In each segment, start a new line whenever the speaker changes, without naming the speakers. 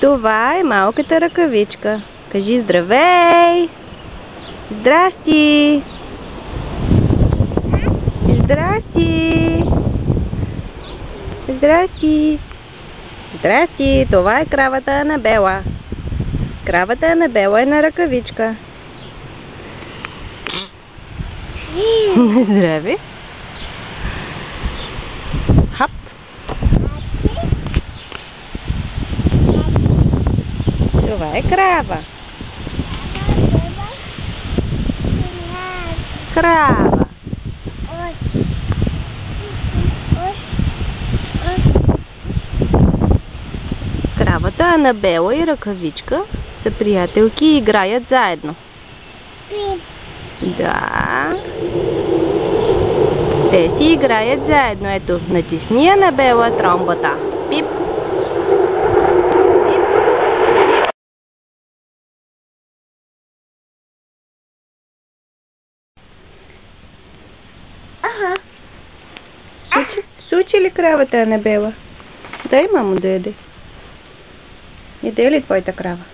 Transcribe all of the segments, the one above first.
Това е малката ръкавичка. Кажи здравей! Здрасти! Здрасти! Здрасти! Здрасти! Това е кравата Анабела. Кравата Анабела е на ръкавичка. Здравей! Хап! Това е крава. Крава. Кравата Анабела и ръкавичка са приятелки и играят заедно. Да. Те си играят заедно. Ето, натисни Анабела тромбата. Пип.
Ага.
Сучи ли кравата Анабела? Дай мамо да яде. Яде ли твоята крава?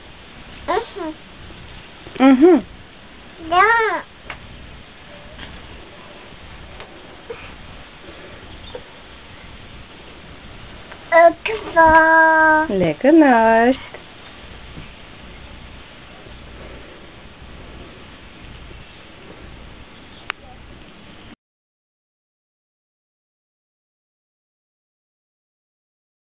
Да.
Лека нощ.